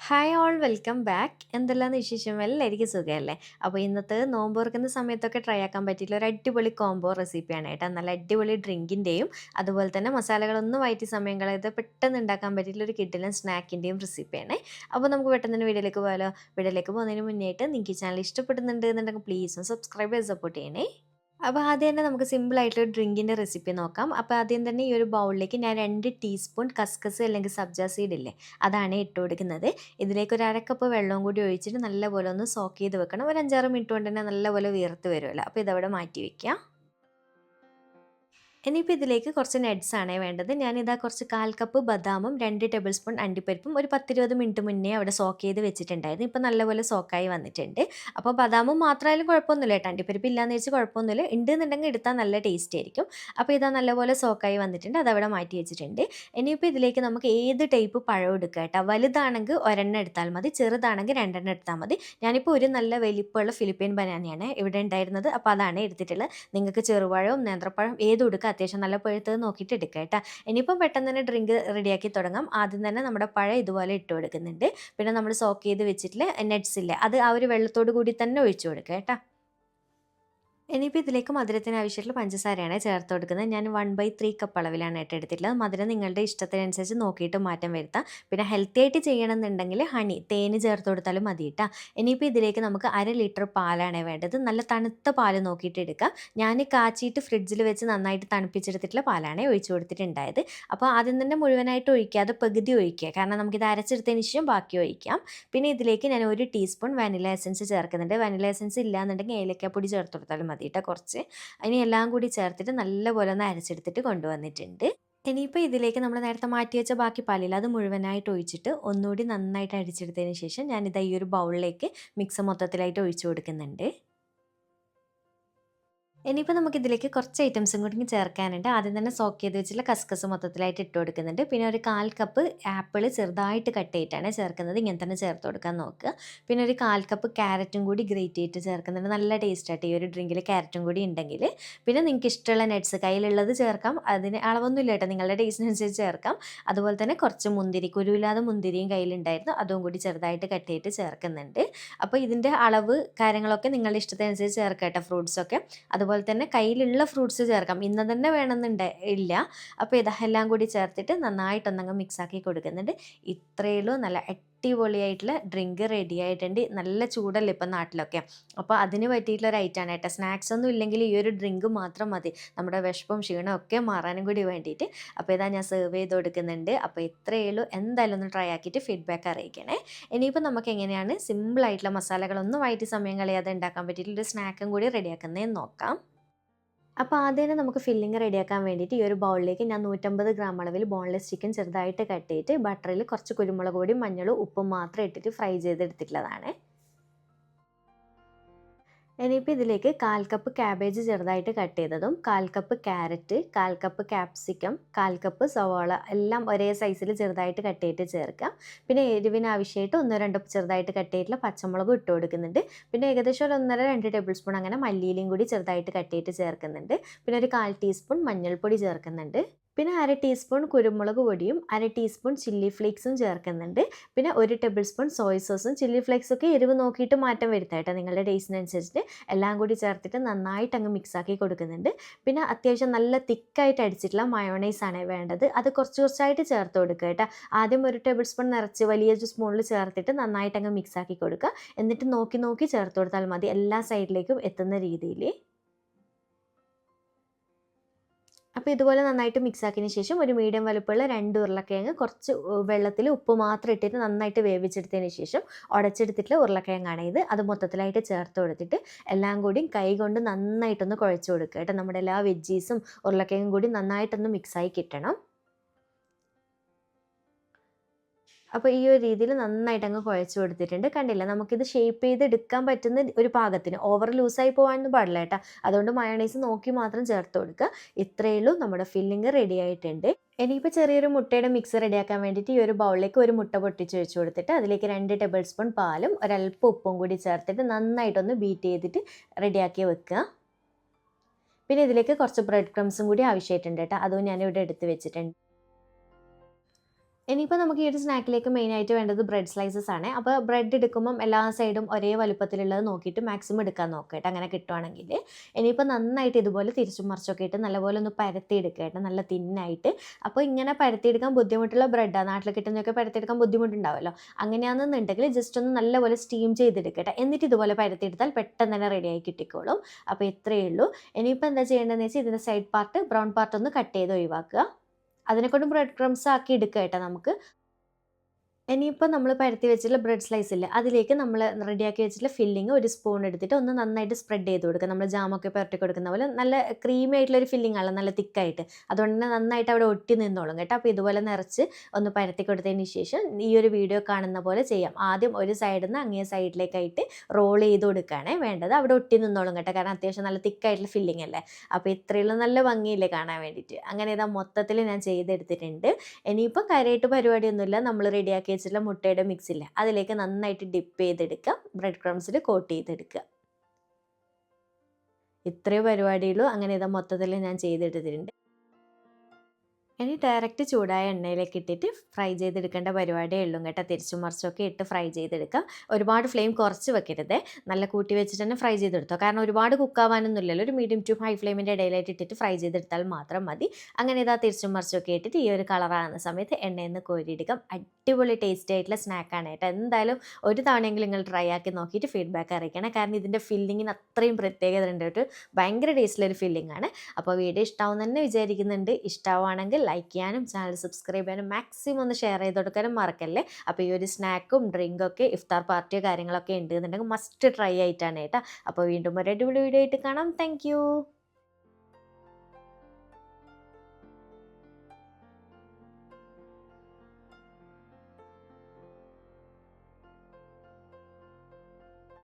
Hi all welcome back. എന്തെല്ലാന്ന് വിശേഷം? എല്ലാവർക്കും സുഖമല്ലേ? അപ്പോൾ ഇന്നത്തെ നോമ്പ് തുറക്കുന്ന സമയത്തൊക്കെ ട്രൈ ആക്കാൻ പറ്റിയിട്ടുള്ള ഒരു അടിപൊളി കോംബോ റെസിപ്പിയാണ് കേട്ടോ. നല്ല അടിപൊളി ഡ്രിങ്കിൻ്റെയും അതുപോലെ തന്നെ മസാലകളൊന്നും വഴറ്റി സമയം കളയാതെ പെട്ടെന്ന് ഉണ്ടാക്കാൻ പറ്റിയിട്ടുള്ള ഒരു കിഡിലൻ സ്നാക്കിൻ്റെയും റെസിപ്പിയാണ്. അപ്പോൾ നമുക്ക് പെട്ടെന്ന് തന്നെ വീഡിയോയിലേക്ക് പോകാലോ. വീഡിയോയിലേക്ക് പോകുന്നതിന് മുന്നേയായിട്ട് നിങ്ങൾക്ക് ഈ ചാനൽ ഇഷ്ടപ്പെടുന്നുണ്ട് എന്നുണ്ടെങ്കിൽ പ്ലീസ് ഒന്ന് സബ്സ്ക്രൈബ് ചെയ്ത് സപ്പോർട്ട് ചെയ്യണേ. അപ്പോൾ ആദ്യം തന്നെ നമുക്ക് സിമ്പിൾ ആയിട്ടുള്ള ഡ്രിങ്കിൻ്റെ റെസിപ്പി നോക്കാം. അപ്പോൾ ആദ്യം തന്നെ ഈ ഒരു ബൗളിലേക്ക് ഞാൻ 2 ടീസ്പൂൺ കസ്കസ് അല്ലെങ്കിൽ സബ്ജ സീഡ് ഇല്ലേ, അതാണ് ഇട്ട് കൊടുക്കുന്നത്. ഇതിലേക്ക് ഒരു 1/2 കപ്പ് വെള്ളവും കൂടി ഒഴിച്ചിട്ട് നല്ലപോലെ ഒന്ന് സോക്ക് ചെയ്ത് വെക്കണം. ഒരു 5-6 മിനിറ്റ് കൊണ്ട് തന്നെ നല്ലപോലെ വീർത്ത് വരുമല്ലോ. അപ്പോൾ ഇതവിടെ മാറ്റി വയ്ക്കാം. ഇനിയിപ്പോൾ ഇതിലേക്ക് കുറച്ച് നട്ട്സ് ആണ് വേണ്ടത്. ഞാനിതാ കുറച്ച് 1/4 കപ്പ് ബദാമും 2 ടേബിൾ സ്പൂൺ അണ്ടിപ്പരിപ്പും ഒരു 10-20 മിനിറ്റ് മുന്നേ അവിടെ സോക്ക് ചെയ്ത് വെച്ചിട്ടുണ്ടായിരുന്നു. ഇപ്പോൾ നല്ലപോലെ സോക്കായി വന്നിട്ടുണ്ട്. അപ്പോൾ ബദാമും മാത്രമായാലും കുഴപ്പമൊന്നുമില്ല കേട്ടോ. അണ്ടിപ്പരിപ്പ് ഇല്ലാന്ന് വെച്ച് കുഴപ്പമൊന്നുമില്ല. ഉണ്ടെന്നുണ്ടെങ്കിൽ എടുത്താൽ നല്ല ടേസ്റ്റ് ആയിരിക്കും. അപ്പോൾ ഇതാ നല്ലപോലെ സോക്കായി വന്നിട്ടുണ്ട്. അതവിടെ മാറ്റി വെച്ചിട്ടുണ്ട്. ഇനിയിപ്പോൾ ഇതിലേക്ക് നമുക്ക് ഏത് ടൈപ്പ് പഴം എടുക്കുക കേട്ടോ. വലുതാണെങ്കിൽ ഒരെണ്ണം എടുത്താൽ മതി, ചെറുതാണെങ്കിൽ 2 എടുത്താൽ മതി. ഞാനിപ്പോൾ ഒരു നല്ല വലിപ്പമുള്ള ഫിലിപ്പീൻ ബനാനയാണ് ഇവിടെ ഉണ്ടായിരുന്നത്. അപ്പോൾ അതാണ് എടുത്തിട്ടുള്ളത്. നിങ്ങൾക്ക് ചെറുപഴവും നേന്ത്രപ്പഴം ഏതും എടുക്കുക. അത്യാവശ്യം നല്ല പഴുത്തത് നോക്കിയിട്ട് എടുക്കുക കേട്ടോ. ഇനിയിപ്പം പെട്ടെന്ന് തന്നെ ഡ്രിങ്ക് റെഡിയാക്കി തുടങ്ങാം. ആദ്യം തന്നെ നമ്മുടെ പഴം ഇതുപോലെ ഇട്ട് കൊടുക്കുന്നുണ്ട്. പിന്നെ നമ്മൾ സോക്ക് ചെയ്ത് വെച്ചിട്ടുള്ള നട്ട്സ് ഇല്ലേ, അത് ആ ഒരു വെള്ളത്തോട് കൂടി തന്നെ ഒഴിച്ചു കൊടുക്കുക കേട്ടോ. ഇനിയിപ്പോൾ ഇതിലേക്ക് മധുരത്തിന് ആവശ്യമായിട്ടുള്ള പഞ്ചസാരയാണ് ചേർത്ത് കൊടുക്കുന്നത്. ഞാൻ 1/3 കപ്പ് അളവിലാണ് കേട്ടോ എടുത്തിട്ടുള്ളത്. മധുരം നിങ്ങളുടെ ഇഷ്ടത്തിനനുസരിച്ച് നോക്കിയിട്ട് മാറ്റം വരുത്താം. പിന്നെ ഹെൽത്തി ആയിട്ട് ചെയ്യണമെന്നുണ്ടെങ്കിൽ ഹണി തേന് ചേർത്ത് കൊടുത്താലും മതി കേട്ടോ. ഇനിയിപ്പോൾ ഇതിലേക്ക് നമുക്ക് 1/2 ലിറ്റർ പാലാണ് വേണ്ടത്. നല്ല തണുത്ത പാല് നോക്കിയിട്ട് എടുക്കാം. ഞാൻ കാച്ചിയിട്ട് ഫ്രിഡ്ജിൽ വെച്ച് നന്നായിട്ട് തണുപ്പിച്ചെടുത്തിട്ടുള്ള പാലാണ് ഒഴിച്ചു കൊടുത്തിട്ടുണ്ടായത്. അപ്പോൾ ആദ്യം തന്നെ മുഴുവനായിട്ട് ഒഴിക്കാതെ പകുതി ഒഴിക്കുക. കാരണം നമുക്കിത് അരച്ചെടുത്തതിന് ശേഷം ബാക്കി ഒഴിക്കാം. പിന്നെ ഇതിലേക്ക് ഞാൻ 1 ടീസ്പൂൺ വാനില എസൻസ് ചേർക്കുന്നുണ്ട്. വാനില എസൻസ് ഇല്ലാന്നുണ്ടെങ്കിൽ ഏലക്കാപ്പൊടി ചേർത്ത് കൊടുത്താലും മതി കേട്ടോ കുറച്ച്. അതിന് എല്ലാം കൂടി ചേർത്തിട്ട് നല്ലപോലെ ഒന്ന് അരച്ചെടുത്തിട്ട് കൊണ്ടുവന്നിട്ടുണ്ട്. ഇനിയിപ്പോൾ ഇതിലേക്ക് നമ്മൾ നേരത്തെ മാറ്റി വെച്ച ബാക്കി പാലില്ല, അത് മുഴുവനായിട്ട് ഒഴിച്ചിട്ട് ഒന്നുകൂടി നന്നായിട്ട് അടിച്ചെടുത്തതിന് ശേഷം ഞാനിതാ ഈ ഒരു ബൗളിലേക്ക് മിക്സ് മൊത്തത്തിലായിട്ട് ഒഴിച്ചു കൊടുക്കുന്നുണ്ട്. ഇനിയിപ്പോൾ നമുക്കിതിലേക്ക് കുറച്ച് ഐറ്റംസും കൂടി ചേർക്കാനുണ്ട്. ആദ്യം തന്നെ സോക്ക് ചെയ്ത് വെച്ചിട്ടുള്ള കസ്കസ് മൊത്തത്തിലായിട്ട് ഇട്ട് കൊടുക്കുന്നുണ്ട്. പിന്നെ ഒരു 1/4 കപ്പ് ആപ്പിൾ ചെറുതായിട്ട് കട്ട് ചെയ്തിട്ടാണ് ചേർക്കുന്നത്. ഇങ്ങനെ തന്നെ ചേർത്ത് കൊടുക്കാൻ നോക്കുക. പിന്നെ ഒരു 1/4 കപ്പ് ക്യാരറ്റും കൂടി ഗ്രേറ്റ് ചെയ്തിട്ട് ചേർക്കുന്നുണ്ട്. നല്ല ടേസ്റ്റ് ആയിട്ട് ഈ ഒരു ഡ്രിങ്കിൽ ക്യാരറ്റും കൂടി ഉണ്ടെങ്കിൽ. പിന്നെ നിങ്ങൾക്ക് ഇഷ്ടമുള്ള നട്ട്സ് കയ്യിലുള്ളത് ചേർക്കാം. അതിന് അളവൊന്നുമില്ല കേട്ടോ, നിങ്ങളുടെ ടേസ്റ്റിനനുസരിച്ച് ചേർക്കാം. അതുപോലെ തന്നെ കുറച്ച് മുന്തിരി, കുരുവില്ലാതെ മുന്തിരിയും കയ്യിലുണ്ടായിരുന്നു, അതും കൂടി ചെറുതായിട്ട് കട്ട് ചെയ്തിട്ട് ചേർക്കുന്നുണ്ട്. അപ്പോൾ ഇതിൻ്റെ അളവ് കാര്യങ്ങളൊക്കെ നിങ്ങളുടെ ഇഷ്ടത്തിനനുസരിച്ച് ചേർക്കാം കേട്ടോ, ഫ്രൂട്ട്സൊക്കെ. അതുപോലെ തന്നെ കയ്യിലുള്ള ഫ്രൂട്ട്സ് ചേർക്കാം. ഇന്ന് തന്നെ വേണമെന്നുണ്ട് ഇല്ല. അപ്പോൾ ഇതെല്ലാം കൂടി ചേർത്തിട്ട് നന്നായിട്ടൊന്നങ്ങ് മിക്സാക്കി കൊടുക്കുന്നുണ്ട്. ഇത്രയേ ഉള്ളൂ. നല്ല അടിപൊളിയായിട്ടുള്ള ഡ്രിങ്ക് റെഡി ആയിട്ടുണ്ട്. നല്ല ചൂടല്ലേ ഇപ്പം നാട്ടിലൊക്കെ. അപ്പോൾ അതിന് പറ്റിയിട്ടുള്ള ഒരു ഐറ്റമാണ് കേട്ടോ. സ്നാക്സ് ഒന്നും ഇല്ലെങ്കിൽ ഈ ഒരു ഡ്രിങ്ക് മാത്രം മതി നമ്മുടെ വിശപ്പും ക്ഷീണവും ഒക്കെ മാറാനും കൂടി വേണ്ടിയിട്ട്. അപ്പോൾ ഇതാ ഞാൻ സെർവ് ചെയ്ത് കൊടുക്കുന്നുണ്ട്. അപ്പോൾ ഇത്രയേ ഉള്ളൂ. എന്തായാലും ഒന്ന് ട്രൈ ആക്കിയിട്ട് ഫീഡ്ബാക്ക് അറിയിക്കണേ. ഇനിയിപ്പോൾ നമുക്ക് എങ്ങനെയാണ് സിമ്പിളായിട്ടുള്ള മസാലകളൊന്നും വൈകിട്ട് സമയം കളയാതെ ഉണ്ടാക്കാൻ പറ്റിയിട്ടുള്ളൊരു സ്നാക്കും കൂടി റെഡിയാക്കുന്നതെന്ന് നോക്കാം. അപ്പോൾ ആദ്യം തന്നെ നമുക്ക് ഫില്ലിങ് റെഡിയാക്കാൻ വേണ്ടിയിട്ട് ഈ ഒരു ബൗളിലേക്ക് ഞാൻ 150 ഗ്രാം അളവിൽ ബോൺലെസ് ചിക്കൻ ചെറുതായിട്ട് കട്ട് ചെയ്തിട്ട് ബട്ടറിൽ കുറച്ച് കുരുമുളക് പൊടിയും മഞ്ഞളും ഉപ്പും മാത്രം ഇട്ടിട്ട് ഫ്രൈ ചെയ്തെടുത്തിട്ടുള്ളതാണ്. ഇനിയിപ്പോൾ ഇതിലേക്ക് 1/4 കപ്പ് ക്യാബേജ് ചെറുതായിട്ട് കട്ട് ചെയ്തതും, 1/4 cup carrot, 1/4 cup capsicum, 1/4 cup സവാള എല്ലാം ഒരേ സൈസിൽ ചെറുതായിട്ട് കട്ട് ചെയ്തിട്ട് ചേർക്കാം. പിന്നെ എരിവിന് ആവശ്യമായിട്ട് 1-2 ചെറുതായിട്ട് കട്ട് ചെയ്തിട്ടുള്ള പച്ചമുളകും ഇട്ട് കൊടുക്കുന്നുണ്ട്. പിന്നെ ഏകദേശം ഒരു 1-2 ടേബിൾ സ്പൂൺ അങ്ങനെ മല്ലിയിലയും കൂടി ചെറുതായിട്ട് കട്ട് ചെയ്തിട്ട് ചേർക്കുന്നുണ്ട്. പിന്നെ ഒരു 1/4 ടീസ്പൂൺ മഞ്ഞൾപ്പൊടി ചേർക്കുന്നുണ്ട്. പിന്നെ 1/2 ടീസ്പൂൺ കുരുമുളക് പൊടിയും 1/2 ടീസ്പൂൺ ചില്ലി ഫ്ലേക്സും ചേർക്കുന്നുണ്ട്. പിന്നെ 1 ടേബിൾ സ്പൂൺ സോയ് സോസും. ചില്ലി ഫ്ലേക്സൊക്കെ എരിവ് നോക്കിയിട്ട് മാറ്റം വരുത്താം കേട്ടോ, നിങ്ങളുടെ ടേസ്റ്റിനനുസരിച്ച്. എല്ലാം കൂടി ചേർത്തിട്ട് നന്നായിട്ട് അങ്ങ് മിക്സാക്കി കൊടുക്കുന്നുണ്ട്. പിന്നെ അത്യാവശ്യം നല്ല തിക്കായിട്ട് അടിച്ചിട്ടുള്ള മയോണൈസാണ് വേണ്ടത്. അത് കുറച്ച് കുറച്ചായിട്ട് ചേർത്ത് കൊടുക്കുക കേട്ടോ. ആദ്യം 1 ടേബിൾ സ്പൂൺ നിറച്ച് വലിയൊരു സ്പൂണിൽ ചേർത്തിട്ട് നന്നായിട്ട് അങ്ങ് മിക്സാക്കി കൊടുക്കുക. എന്നിട്ട് നോക്കി നോക്കി ചേർത്ത് കൊടുത്താൽ മതി, എല്ലാ സൈഡിലേക്കും എത്തുന്ന രീതിയിൽ. അപ്പോൾ ഇതുപോലെ നന്നായിട്ട് മിക്സ് ആക്കിയതിന് ശേഷം ഒരു മീഡിയം വലുപ്പമുള്ള 2 ഉരുളക്കിഴങ്ങ് കുറച്ച് വെള്ളത്തിൽ ഉപ്പ് മാത്രം ഇട്ടിട്ട് നന്നായിട്ട് വേവിച്ചെടുത്തതിന് ശേഷം ഉടച്ചെടുത്തിട്ടുള്ള ഉരുളക്കിഴങ്ങാണ് ഇത്. അത് മൊത്തത്തിലായിട്ട് ചേർത്ത് കൊടുത്തിട്ട് എല്ലാം കൂടി കൈ കൊണ്ട് നന്നായിട്ടൊന്ന് കുഴച്ച് കൊടുക്കുക കേട്ടോ. നമ്മുടെ എല്ലാ വെജീസും ഉരുളക്കിഴങ്ങും കൂടി നന്നായിട്ടൊന്ന് മിക്സായി കിട്ടണം. അപ്പോൾ ഈ ഒരു രീതിയിൽ നന്നായിട്ട് അങ്ങ് കുഴച്ച് കൊടുത്തിട്ടുണ്ട്. കണ്ടില്ല, നമുക്കിത് ഷേപ്പ് ചെയ്ത് എടുക്കാൻ പറ്റുന്ന ഒരു പാകത്തിന്. ഓവർ ലൂസായി പോകാനൊന്നും പാടില്ല കേട്ടോ. അതുകൊണ്ട് മയോണൈസ് നോക്കി മാത്രം ചേർത്ത് കൊടുക്കുക. ഇത്രയേ ഉള്ളൂ, നമ്മുടെ ഫില്ലിങ് റെഡി ആയിട്ടുണ്ട്. ഇനിയിപ്പോൾ ചെറിയൊരു മുട്ടയുടെ മിക്സ് റെഡിയാക്കാൻ വേണ്ടിയിട്ട് ഈ ഒരു ബൗളിലേക്ക് ഒരു മുട്ട പൊട്ടിച്ച് വെച്ച് കൊടുത്തിട്ട് അതിലേക്ക് 2 ടേബിൾ സ്പൂൺ പാലും ഒരല്പം ഉപ്പും കൂടി ചേർത്തിട്ട് നന്നായിട്ടൊന്ന് ബീറ്റ് ചെയ്തിട്ട് റെഡിയാക്കി വെക്കുക. പിന്നെ ഇതിലേക്ക് കുറച്ച് ബ്രെഡ് ക്രംസും കൂടി ആവശ്യമായിട്ടുണ്ട് കേട്ടോ. അതും ഞാനിവിടെ എടുത്ത് വെച്ചിട്ടുണ്ട്. ഇനിയിപ്പോൾ നമുക്ക് ഈ ഒരു സ്നാക്കിലേക്ക് മെയിനായിട്ട് വേണ്ടത് ബ്രെഡ് സ്ലൈസസ് ആണ്. അപ്പോൾ ബ്രെഡ് എടുക്കുമ്പം എല്ലാ സൈഡും ഒരേ വലുപ്പത്തിലുള്ളത് നോക്കിയിട്ട് മാക്സിമം എടുക്കാൻ നോക്കുക കേട്ടോ, അങ്ങനെ കിട്ടുവാണെങ്കിൽ. ഇനിയിപ്പോൾ നന്നായിട്ട് ഇതുപോലെ തിരിച്ചും മറിച്ചൊക്കെ ഇട്ട് നല്ലപോലെ ഒന്ന് പരത്തിയെടുക്കുക കേട്ടോ, നല്ല തിന്നായിട്ട്. അപ്പോൾ ഇങ്ങനെ പരത്തിയെടുക്കാൻ ബുദ്ധിമുട്ടുള്ള ബ്രെഡാണ്, നാട്ടിൽ കിട്ടുന്നതൊക്കെ പരത്തിയെടുക്കാൻ ബുദ്ധിമുട്ടുണ്ടാവുമല്ലോ. അങ്ങനെയാണെന്നുണ്ടെങ്കിൽ ജസ്റ്റ് ഒന്ന് നല്ലപോലെ സ്റ്റീം ചെയ്തെടുക്കുക കേട്ടോ. എന്നിട്ട് ഇതുപോലെ പരത്തിയെടുത്താൽ പെട്ടെന്ന് തന്നെ റെഡിയായി കിട്ടിക്കോളും. അപ്പോൾ ഇത്രയേ ഉള്ളൂ. ഇനിയിപ്പോൾ എന്താ ചെയ്യേണ്ടതെന്ന് വെച്ചാൽ ഇതിൻ്റെ സൈഡ് പാർട്ട്, ബ്രൗൺ പാർട്ട് ഒന്ന് കട്ട് ചെയ്ത് ഒഴിവാക്കുക. അതിനെക്കൊണ്ട് ബ്രെഡ് ക്രംസ് ആക്കി എടുക്കുക കേട്ടോ നമുക്ക്. ഇനിയിപ്പോൾ നമ്മൾ പരത്തി വെച്ചിട്ടുള്ള ബ്രെഡ് സ്ലൈസ് ഇല്ലേ, അതിലേക്ക് നമ്മൾ റെഡിയാക്കി വെച്ചിട്ടുള്ള ഫില്ലിങ് ഒരു സ്പൂൺ എടുത്തിട്ട് ഒന്ന് നന്നായിട്ട് സ്പ്രെഡ് ചെയ്ത് കൊടുക്കുക. നമ്മൾ ജാമൊക്കെ പുരട്ടി കൊടുക്കുന്ന പോലെ നല്ല ക്രീമി ആയിട്ടുള്ളൊരു ഫില്ലിംഗ് ആണല്ലോ, നല്ല തിക്കായിട്ട്. അതുകൊണ്ട് തന്നെ നന്നായിട്ട് അവിടെ ഒട്ടി നിന്നോളും കേട്ടോ. അപ്പോൾ ഇതുപോലെ നിറച്ച് ഒന്ന് പരത്തി കൊടുത്തതിന് ശേഷം ഈ ഒരു വീഡിയോ കാണുന്ന പോലെ ചെയ്യാം. ആദ്യം ഒരു സൈഡിൽ നിന്ന് അങ്ങേ സൈഡിലേക്കായിട്ട് റോൾ ചെയ്ത് കൊടുക്കുകയാണേ വേണ്ടത്. അവിടെ ഒട്ടി നിന്നോളും കേട്ടോ, കാരണം അത്യാവശ്യം നല്ല തിക്കായിട്ടുള്ള ഫില്ലിംഗ് അല്ലേ. അപ്പോൾ ഇത്രയുള്ള നല്ല ഭംഗിയില്ലേ കാണാൻ വേണ്ടിയിട്ട്. അങ്ങനെ ഇതാ മൊത്തത്തിൽ ഞാൻ ചെയ്തെടുത്തിട്ടുണ്ട്. ഇനിയിപ്പോൾ കാര്യമായിട്ട് പരിപാടിയൊന്നുമില്ല. നമ്മൾ റെഡിയാക്കി വെച്ചിട്ടുള്ള മുട്ടയുടെ മിക്സ് ഇല്ലേ, അതിലേക്ക് നന്നായിട്ട് ഡിപ്പ് ചെയ്തെടുക്കുക, ബ്രെഡ് ക്രംസിൽ കോട്ട് ചെയ്തെടുക്കുക. ഇത്രയേ പരിപാടിയുള്ളൂ. അങ്ങനെ ഇതാ മൊത്തത്തിൽ ഞാൻ ചെയ്തെടുത്തിട്ടുണ്ട്. ഇനി ഡയറക്റ്റ് ചൂടായ എണ്ണയിലേക്ക് ഇട്ടിട്ട് ഫ്രൈ ചെയ്തെടുക്കേണ്ട പരിപാടിയേ ഉള്ളൂ കേട്ടോ. തിരിച്ചും മറിച്ചൊക്കെ ഇട്ട് ഫ്രൈ ചെയ്തെടുക്കാം. ഒരുപാട് ഫ്ലെയിം കുറച്ച് വെക്കരുത്, നല്ല കൂട്ടി വെച്ചിട്ട് തന്നെ ഫ്രൈ ചെയ്തെടുത്തോ. കാരണം ഒരുപാട് കുക്കാവാനൊന്നും ഇല്ലല്ലോ, ഒരു മീഡിയം ടു ഹൈ ഫ്ലെയിമിൻ്റെ ഇടയിലായിട്ട് ഇട്ടിട്ട് ഫ്രൈ ചെയ്തെടുത്താൽ മാത്രം മതി. അങ്ങനെ ഇതാ തിരിച്ചും മറിച്ചൊക്കെ ഇട്ടിട്ട് ഈ ഒരു കളറാകുന്ന സമയത്ത് എണ്ണയിൽ നിന്ന് കോരിയെടുക്കാം. അടിപൊളി ടേസ്റ്റി ആയിട്ടുള്ള സ്നാക്കാണ് കേട്ടോ. എന്തായാലും ഒരു തവണയെങ്കിലും നിങ്ങൾ ട്രൈ ആക്കി നോക്കിയിട്ട് ഫീഡ്ബാക്ക് അറിയിക്കണം. കാരണം ഇതിൻ്റെ ഫില്ലിങ്ങിന് അത്രയും പ്രത്യേകത ഉണ്ട്, ഒരു ഭയങ്കര ടേസ്റ്റിലൊരു ഫില്ലിംഗ് ആണ്. അപ്പോൾ വീഡിയോ ഇഷ്ടമാവും തന്നെ വിചാരിക്കുന്നുണ്ട്. ഇഷ്ടമാണെങ്കിൽ ലൈക്ക് ചെയ്യാനും ചാനൽ സബ്സ്ക്രൈബ് ചെയ്യാനും മാക്സിമം ഒന്ന് ഷെയർ ചെയ്ത് കൊടുക്കാനും മറക്കല്ലേ. അപ്പോൾ ഈ ഒരു സ്നാക്കും ഡ്രിങ്കൊക്കെ ഇഫ്താർ പാർട്ടിയോ കാര്യങ്ങളൊക്കെ ഉണ്ട് എന്നുണ്ടെങ്കിൽ മസ്റ്റ് ട്രൈ ആയിട്ടാണ് കേട്ടോ. അപ്പോൾ വീണ്ടും ഒരു അടിപൊളി വീഡിയോ ആയിട്ട് കാണാം. താങ്ക്